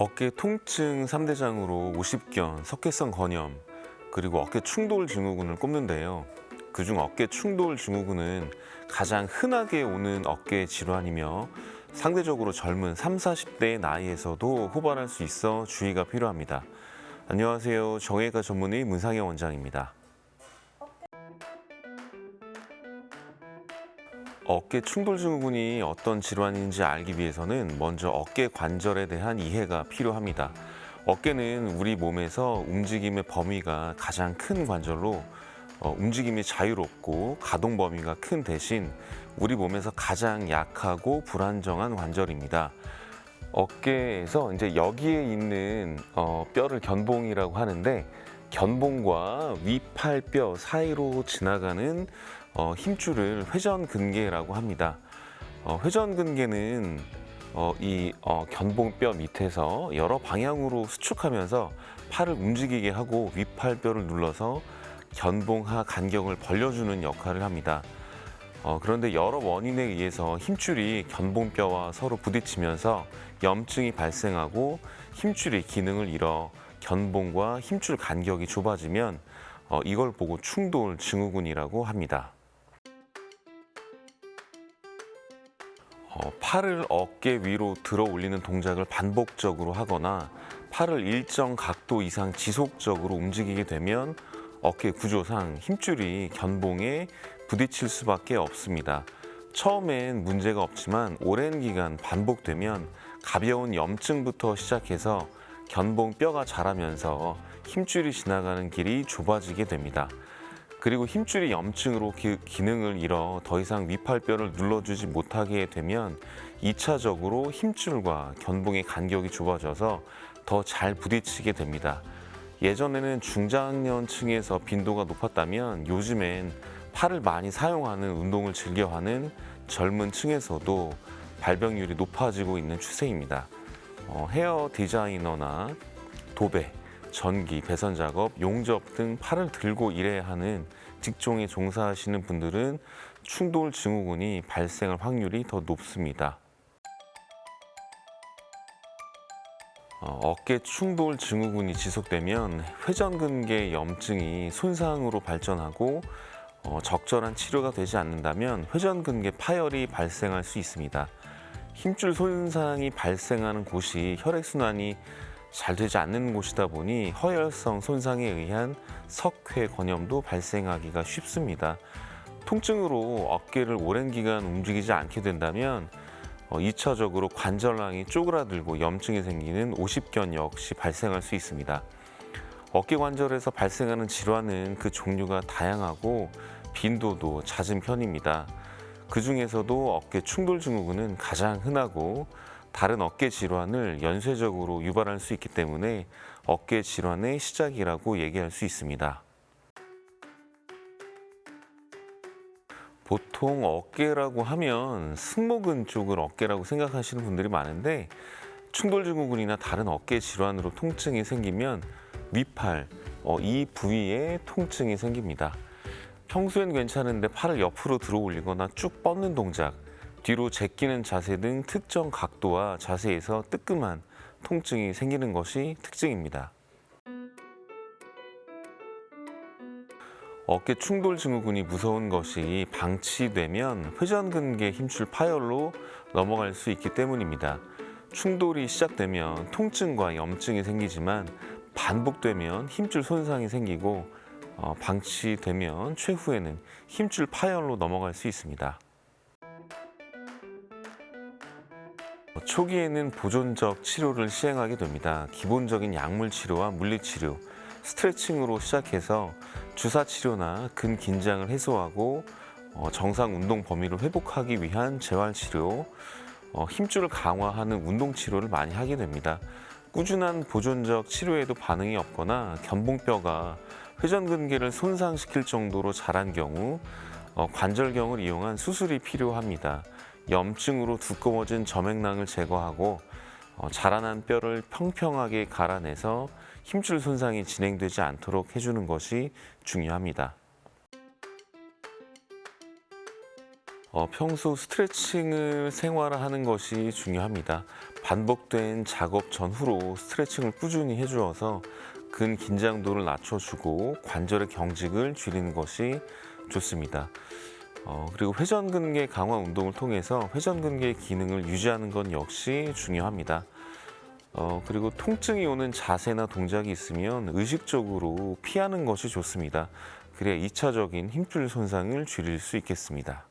어깨 통증 3대장으로 오십견, 석회성 건염, 그리고 어깨 충돌 증후군을 꼽는데요. 그중 어깨 충돌 증후군은 가장 흔하게 오는 어깨 질환이며 상대적으로 젊은 30, 40대의 나이에서도 호발할 수 있어 주의가 필요합니다. 안녕하세요. 정형외과 전문의 문상현 원장입니다. 어깨 충돌 증후군이 어떤 질환인지 알기 위해서는 먼저 어깨 관절에 대한 이해가 필요합니다. 어깨는 우리 몸에서 움직임의 범위가 가장 큰 관절로 움직임이 자유롭고 가동 범위가 큰 대신 우리 몸에서 가장 약하고 불안정한 관절입니다. 어깨에서 이제 여기에 있는 뼈를 견봉이라고 하는데, 견봉과 위팔뼈 사이로 지나가는 힘줄을 회전근개라고 합니다. 회전근개는 이 견봉뼈 밑에서 여러 방향으로 수축하면서 팔을 움직이게 하고 위팔뼈를 눌러서 견봉하 간격을 벌려주는 역할을 합니다. 그런데 여러 원인에 의해서 힘줄이 견봉뼈와 서로 부딪히면서 염증이 발생하고 힘줄이 기능을 잃어 견봉과 힘줄 간격이 좁아지면 이걸 보고 충돌 증후군이라고 합니다. 팔을 어깨 위로 들어 올리는 동작을 반복적으로 하거나 팔을 일정 각도 이상 지속적으로 움직이게 되면 어깨 구조상 힘줄이 견봉에 부딪힐 수밖에 없습니다. 처음엔 문제가 없지만 오랜 기간 반복되면 가벼운 염증부터 시작해서 견봉 뼈가 자라면서 힘줄이 지나가는 길이 좁아지게 됩니다. 그리고 힘줄이 염증으로 기능을 잃어 더 이상 위팔뼈를 눌러주지 못하게 되면 2차적으로 힘줄과 견봉의 간격이 좁아져서 더 잘 부딪히게 됩니다. 예전에는 중장년층에서 빈도가 높았다면 요즘엔 팔을 많이 사용하는 운동을 즐겨하는 젊은 층에서도 발병률이 높아지고 있는 추세입니다. 헤어 디자이너나 도배, 전기, 배선 작업, 용접 등 팔을 들고 일해야 하는 직종에 종사하시는 분들은 충돌 증후군이 발생할 확률이 더 높습니다. 어깨 충돌 증후군이 지속되면 회전근개 염증이 손상으로 발전하고 적절한 치료가 되지 않는다면 회전근개 파열이 발생할 수 있습니다. 힘줄 손상이 발생하는 곳이 혈액순환이 잘 되지 않는 곳이다 보니 허혈성 손상에 의한 석회 건염도 발생하기가 쉽습니다. 통증으로 어깨를 오랜 기간 움직이지 않게 된다면 2차적으로 관절낭이 쪼그라들고 염증이 생기는 오십견 역시 발생할 수 있습니다. 어깨 관절에서 발생하는 질환은 그 종류가 다양하고 빈도도 잦은 편입니다. 그 중에서도 어깨 충돌 증후군은 가장 흔하고 다른 어깨 질환을 연쇄적으로 유발할 수 있기 때문에 어깨 질환의 시작이라고 얘기할 수 있습니다. 보통 어깨라고 하면 승모근 쪽을 어깨라고 생각하시는 분들이 많은데, 충돌 증후군이나 다른 어깨 질환으로 통증이 생기면 위팔, 이 부위에 통증이 생깁니다. 평소엔 괜찮은데 팔을 옆으로 들어 올리거나 쭉 뻗는 동작, 뒤로 제끼는 자세 등 특정 각도와 자세에서 뜨끔한 통증이 생기는 것이 특징입니다. 어깨 충돌 증후군이 무서운 것이 방치되면 회전근개 힘줄 파열로 넘어갈 수 있기 때문입니다. 충돌이 시작되면 통증과 염증이 생기지만 반복되면 힘줄 손상이 생기고 방치되면 최후에는 힘줄 파열로 넘어갈 수 있습니다. 초기에는 보존적 치료를 시행하게 됩니다. 기본적인 약물 치료와 물리 치료, 스트레칭으로 시작해서 주사 치료나 근 긴장을 해소하고 정상 운동 범위를 회복하기 위한 재활 치료, 힘줄을 강화하는 운동 치료를 많이 하게 됩니다. 꾸준한 보존적 치료에도 반응이 없거나 견봉뼈가 회전근개를 손상시킬 정도로 자란 경우 관절경을 이용한 수술이 필요합니다. 염증으로 두꺼워진 점액낭을 제거하고 자라난 뼈를 평평하게 갈아내서 힘줄 손상이 진행되지 않도록 해주는 것이 중요합니다. 평소 스트레칭을 생활화하는 것이 중요합니다. 반복된 작업 전후로 스트레칭을 꾸준히 해주어서 근 긴장도를 낮춰주고 관절의 경직을 줄이는 것이 좋습니다. 그리고 회전근개 강화 운동을 통해서 회전근개의 기능을 유지하는 건 역시 중요합니다. 그리고 통증이 오는 자세나 동작이 있으면 의식적으로 피하는 것이 좋습니다. 그래야 2차적인 힘줄 손상을 줄일 수 있겠습니다.